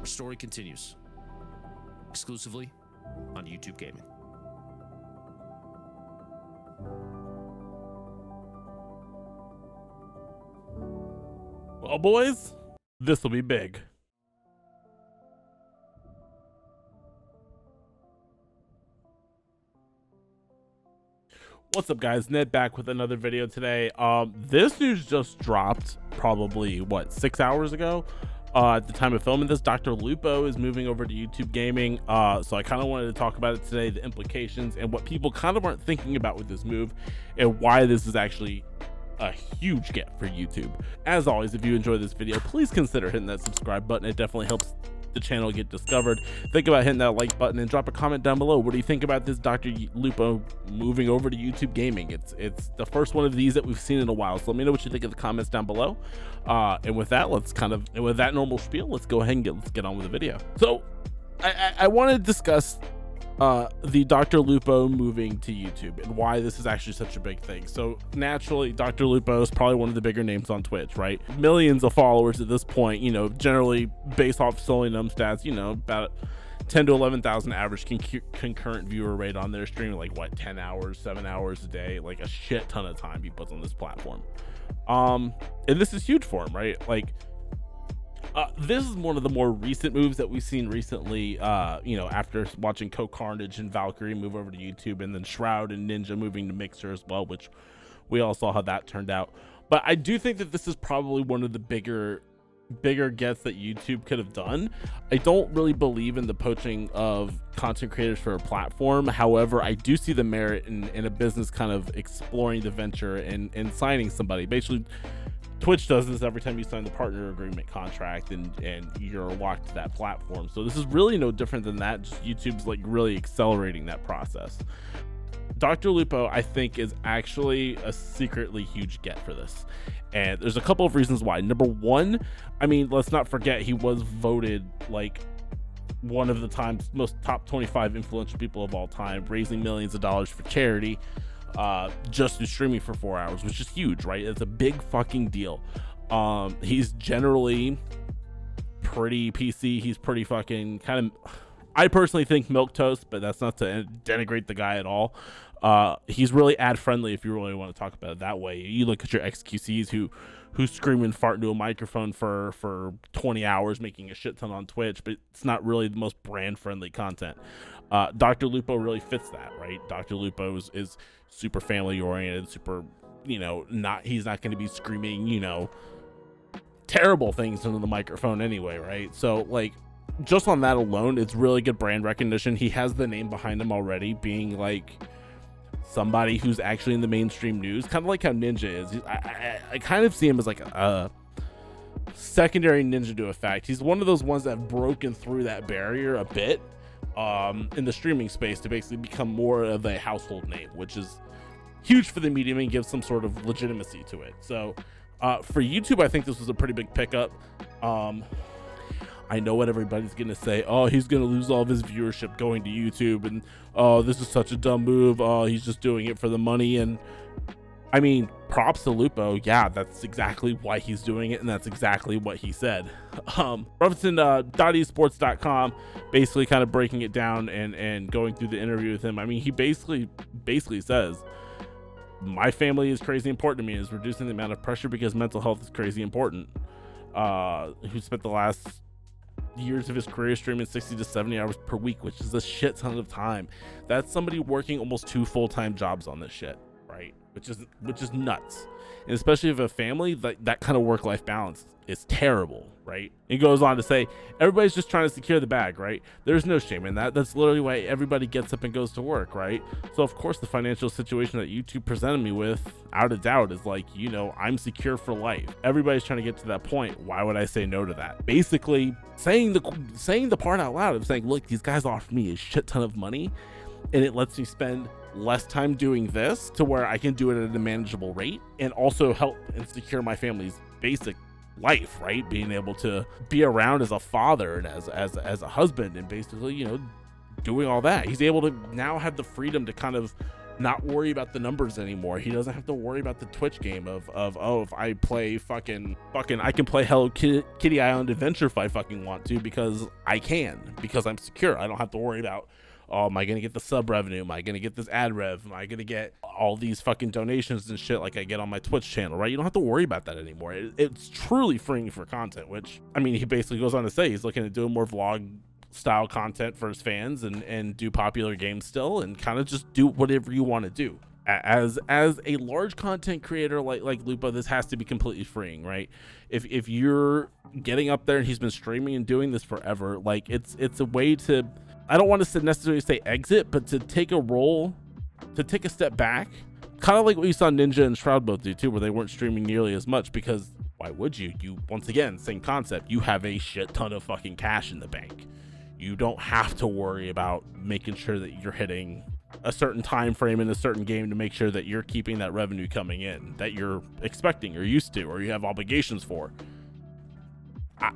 Our story continues, exclusively on YouTube Gaming. Well, boys, this will be big. What's up, guys? Ned back with another video today. This news just dropped probably, what, 6 hours ago? At the time of filming this, Dr. Lupo is moving over to YouTube Gaming. So I kind of wanted to talk about it today, the implications and what people kind of aren't thinking about with this move and why this is actually a huge get for YouTube. As always, if you enjoy this video, please consider hitting that subscribe button. It definitely helps the channel get discovered. Think about hitting that like button and drop a comment down below. What do you think about this Dr. Lupo moving over to YouTube Gaming? It's the first one of these that we've seen in a while, so let me know what you think in the comments down below. And with that, with that normal spiel, let's go ahead and let's get on with the video. So I want to discuss the Dr. Lupo moving to YouTube and why this is actually such a big thing. So naturally, Dr. Lupo is probably one of the bigger names on Twitch, right? Millions of followers at this point, you know, generally based off Solinum stats, you know, about 10 to 11,000 average concurrent viewer rate on their stream, like what, 10 hours, 7 hours a day, like a shit ton of time he puts on this platform. And this is huge for him, right? Like, this is one of the more recent moves that we've seen recently, you know, after watching Co-Carnage and Valkyrie move over to YouTube, and then Shroud and Ninja moving to Mixer as well, which we all saw how that turned out. But I do think that this is probably one of the bigger gets that YouTube could have done. I don't really believe in the poaching of content creators for a platform. However, I do see the merit in a business kind of exploring the venture and signing somebody. Basically, Twitch does this every time you sign the partner agreement contract and you're locked to that platform. So this is really no different than that. Just YouTube's like really accelerating that process. Dr. Lupo, I think, is actually a secretly huge get for this. And there's a couple of reasons why. Number one, I mean, let's not forget he was voted like one of the time's most top 25 influential people of all time, raising millions of dollars for charity. Just through streaming for 4 hours, which is huge, right? It's a big fucking deal. He's generally pretty PC. He's pretty fucking kind of, I personally think, milquetoast, but that's not to denigrate the guy at all. He's really ad friendly if you really want to talk about it that way. You look at your XQCs who scream and fart into a microphone for 20 hours making a shit ton on Twitch, but it's not really the most brand friendly content. Dr. Lupo really fits that, right? Dr. Lupo is super family oriented, super, you know, he's not going to be screaming, you know, terrible things into the microphone anyway, right? So like, just on that alone, it's really good brand recognition. He has the name behind him already, being like somebody who's actually in the mainstream news, kind of like how Ninja is. I kind of see him as like a secondary Ninja to a fact. He's one of those ones that have broken through that barrier a bit in the streaming space to basically become more of a household name, which is huge for the medium and gives some sort of legitimacy to it. So for YouTube, I think this was a pretty big pickup. I know what everybody's gonna say. Oh, he's gonna lose all of his viewership going to YouTube, and oh, this is such a dumb move. Oh, he's just doing it for the money. And I mean, props to Lupo. Yeah, that's exactly why he's doing it, and that's exactly what he said. Referencing.esports.com, basically kind of breaking it down and going through the interview with him. I mean, he basically says, my family is crazy important to me, is reducing the amount of pressure because mental health is crazy important. Who spent the last years of his career streaming 60 to 70 hours per week, which is a shit ton of time. That's somebody working almost 2 full-time jobs on this shit, right? Which is nuts. And especially if a family, that kind of work-life balance is terrible, right? It goes on to say, everybody's just trying to secure the bag, right? There's no shame in that. That's literally why everybody gets up and goes to work, right? So of course the financial situation that YouTube presented me with, out of doubt, is like, you know, I'm secure for life. Everybody's trying to get to that point. Why would I say no to that? Basically saying the part out loud of saying, look, these guys offered me a shit ton of money and it lets me spend less time doing this to where I can do it at a manageable rate and also help and secure my family's basic life, right? Being able to be around as a father and as a husband, and basically, you know, doing all that. He's able to now have the freedom to kind of not worry about the numbers anymore. He doesn't have to worry about the Twitch game of oh, if I play fucking I can play Hello Kitty Island Adventure if I fucking want to, because I can, because I'm secure. I don't have to worry about, oh, am I gonna get the sub revenue? Am I gonna get this ad rev? Am I gonna get all these fucking donations and shit like I get on my Twitch channel, right? You don't have to worry about that anymore. It's truly freeing for content, which, I mean, he basically goes on to say he's looking at doing more vlog style content for his fans and do popular games still, and kind of just do whatever you want to do. As a large content creator like Lupo, this has to be completely freeing, right? If you're getting up there and he's been streaming and doing this forever, like it's a way to, I don't want to necessarily say exit, but to take a step back, kind of like what you saw Ninja and Shroud both do too, where they weren't streaming nearly as much, because why would you? Once again, same concept, you have a shit ton of fucking cash in the bank. You don't have to worry about making sure that you're hitting a certain time frame in a certain game to make sure that you're keeping that revenue coming in that you're expecting or used to, or you have obligations for.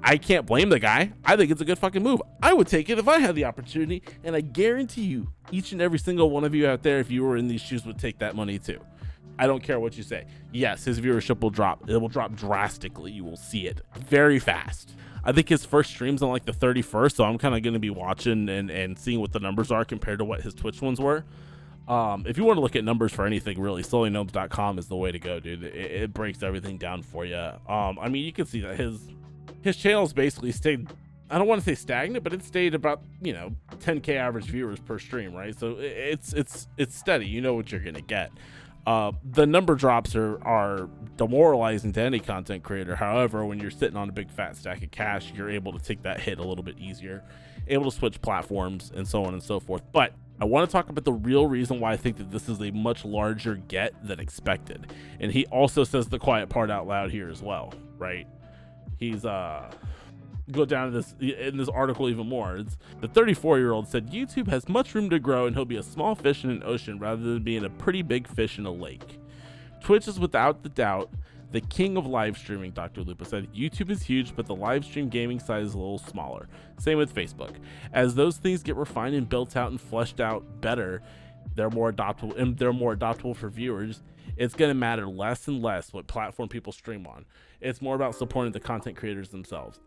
I can't blame the guy. I think it's a good fucking move. I would take it if I had the opportunity, and I guarantee you, each and every single one of you out there, if you were in these shoes, would take that money too. I don't care what you say. Yes, his viewership will drop. It will drop drastically. You will see it very fast. I think his first stream's on like the 31st, so I'm kind of going to be watching and seeing what the numbers are compared to what his Twitch ones were. If you want to look at numbers for anything, really, slowlygnomes.com is the way to go, dude. It breaks everything down for you. I mean, you can see that his channel's basically stayed, I don't want to say stagnant, but it stayed about, 10K average viewers per stream, right? So it's steady. You know what you're going to get. The number drops are demoralizing to any content creator. However, when you're sitting on a big fat stack of cash, you're able to take that hit a little bit easier, able to switch platforms and so on and so forth. But I want to talk about the real reason why I think that this is a much larger get than expected. And he also says the quiet part out loud here as well, right? He's go down to this in this article even more. It's the 34-year-old said YouTube has much room to grow, and he'll be a small fish in an ocean rather than being a pretty big fish in a lake. Twitch is without the doubt the king of live streaming, Dr. Lupo said. YouTube is huge, but the live stream gaming side is a little smaller. Same with Facebook. As those things get refined and built out and fleshed out better, they're more adoptable for viewers. It's going to matter less and less what platform people stream on. It's more about supporting the content creators themselves.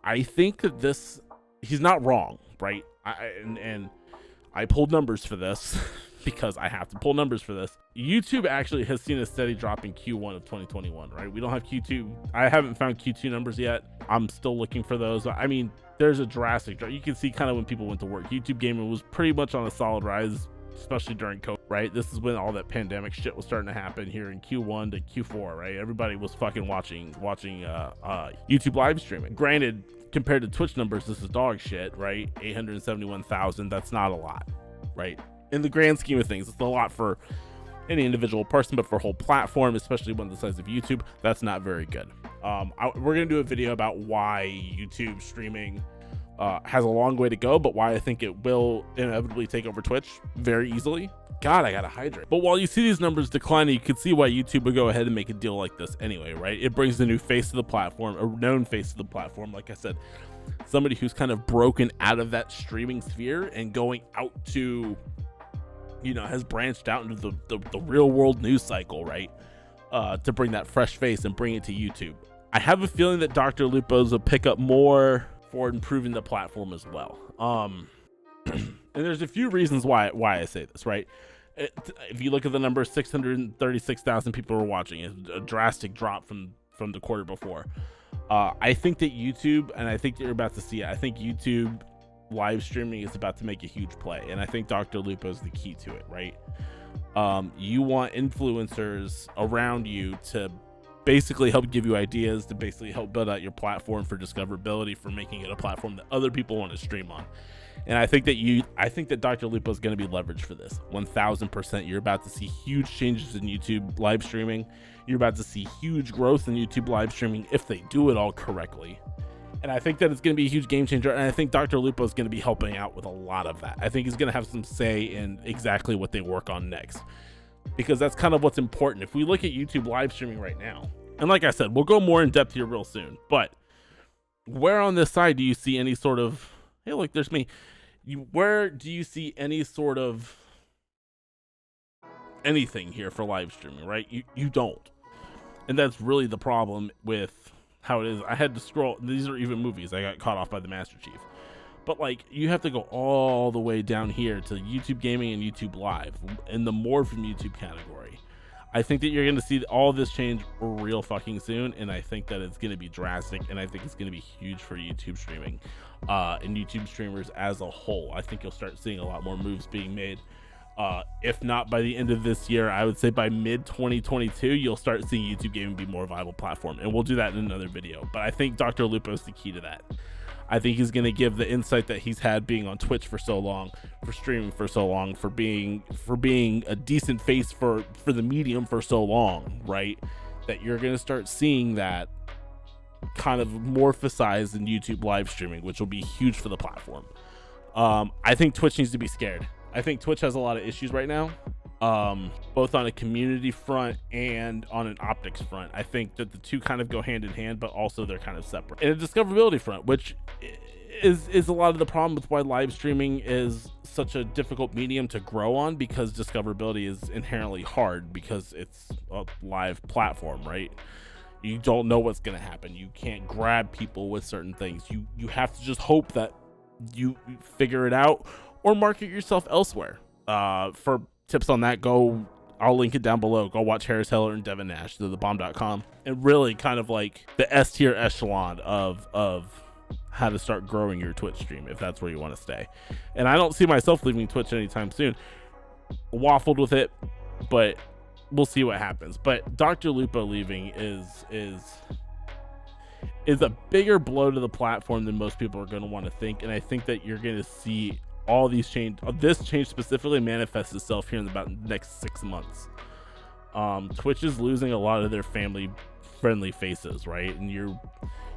I think that he's not wrong, right? I pulled numbers for this because I have to pull numbers for this. YouTube actually has seen a steady drop in Q1 of 2021, right? We don't have Q2. I haven't found Q2 numbers yet. I'm still looking for those. I mean, there's a drastic drop. You can see kind of when people went to work. YouTube gaming was pretty much on a solid rise, especially during COVID, right? This is when all that pandemic shit was starting to happen here in Q1 to Q4, right? Everybody was fucking watching YouTube live streaming. Granted, compared to Twitch numbers, this is dog shit, right? 871,000, that's not a lot, right? In the grand scheme of things, it's a lot for any individual person, but for a whole platform, especially one the size of YouTube, that's not very good. We're gonna do a video about why YouTube streaming has a long way to go, but why I think it will inevitably take over Twitch very easily. God, I gotta hydrate. But while you see these numbers declining, you can see why YouTube would go ahead and make a deal like this anyway, right? It brings a new face to the platform, a known face to the platform. Like I said, somebody who's kind of broken out of that streaming sphere and going out to, has branched out into the real world news cycle, right? To bring that fresh face and bring it to YouTube. I have a feeling that Dr. Lupo's will pick up more for improving the platform as well. And there's a few reasons why I say this, right? If you look at the number, 636,000 people were watching. It's a drastic drop from the quarter before. I think that YouTube, and I think that you're about to see it, I think YouTube live streaming is about to make a huge play, and I think Dr. Lupo is the key to it, right? You want influencers around you to basically help give you ideas, to basically help build out your platform for discoverability, for making it a platform that other people want to stream on. And I think that Dr. Lupo is going to be leveraged for this 1000%. You're about to see huge changes in YouTube live streaming. You're about to see huge growth in YouTube live streaming if they do it all correctly. And I think that it's going to be a huge game changer. And I think Dr. Lupo is going to be helping out with a lot of that. I think he's going to have some say in exactly what they work on next, because that's kind of what's important. If we look at YouTube live streaming right now, and like I said, we'll go more in depth here real soon, but where on this side do you see any sort of, hey, look, there's me. Where do you see any sort of anything here for live streaming, right? You don't. And that's really the problem with how it is. I had to scroll. These are even movies. I got caught off by the Master Chief. But like, you have to go all the way down here to YouTube Gaming and YouTube Live in the more from YouTube category. I think that you're going to see all of this change real fucking soon, and I think that it's going to be drastic, and I think it's going to be huge for YouTube streaming and YouTube streamers as a whole. I think you'll start seeing a lot more moves being made. If not by the end of this year, I would say by mid 2022, you'll start seeing YouTube Gaming be more viable platform, and we'll do that in another video. But I think Dr. Lupo is the key to that. I think he's going to give the insight that he's had being on Twitch for so long, for streaming for so long, for being a decent face for the medium for so long, right? That you're going to start seeing that kind of morphosized in YouTube live streaming, which will be huge for the platform. I think Twitch needs to be scared. I think Twitch has a lot of issues right now, both on a community front and on an optics front. I think that the two kind of go hand in hand, but also they're kind of separate. And a discoverability front, which is a lot of the problem with why live streaming is such a difficult medium to grow on, because discoverability is inherently hard because it's a live platform, right? You don't know what's going to happen. You can't grab people with certain things. You have to just hope that you figure it out or market yourself elsewhere. For tips on that, I'll link it down below. Go watch Harris Heller and Devin Nash, thebomb.com, and really kind of like the S tier echelon of how to start growing your Twitch stream if that's where you want to stay. And I don't see myself leaving Twitch anytime soon. Waffled with it, but we'll see what happens. But Dr. Lupo leaving is a bigger blow to the platform than most people are going to want to think, and I think that you're going to see all these change, this change specifically manifests itself here in about the next 6 months. Twitch is losing a lot of their family friendly faces, right? And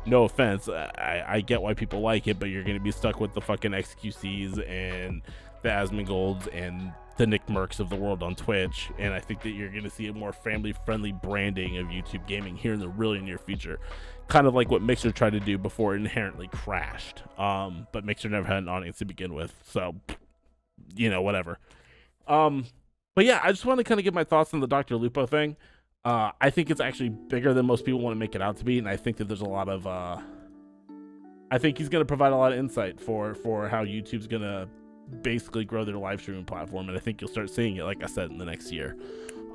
no offense, I get why people like it, but you're going to be stuck with the fucking XQCs and the Asmongold's and the Nick Mercs of the world on Twitch. And I think that you're going to see a more family friendly branding of YouTube gaming here in the really near future, kind of like what Mixer tried to do before it inherently crashed. But Mixer never had an audience to begin with, so whatever. But yeah, I just want to kind of give my thoughts on the Dr. Lupo thing. I think it's actually bigger than most people want to make it out to be, and I think that there's a lot of I think he's going to provide a lot of insight for how YouTube's going to basically grow their live streaming platform, and I think you'll start seeing it, like I said, in the next year.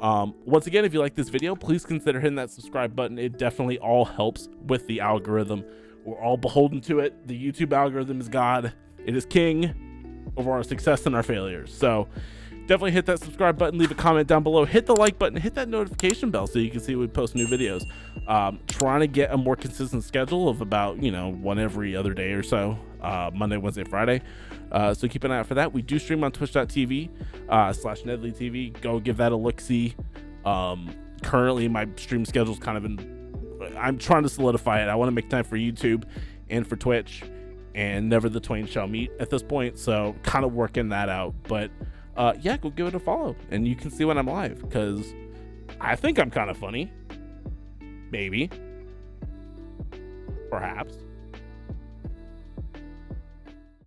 Once again, if you like this video, please consider hitting that subscribe button. It definitely all helps with the algorithm. We're all beholden to it. The YouTube algorithm is God. It is king over our success and our failures. So definitely hit that subscribe button, leave a comment down below, hit the like button, hit that notification bell so you can see when we post new videos. Trying to get a more consistent schedule of about one every other day or so, Monday, Wednesday, Friday. So keep an eye out for that. We do stream on twitch.tv /NedleyTV. Go give that a look-see. Currently my stream schedule's kind of I'm trying to solidify it. I want to make time for YouTube and for Twitch, and never the twain shall meet at this point, so kind of working that out. But yeah, go give it a follow and you can see when I'm live, because I think I'm kind of funny. Maybe, perhaps.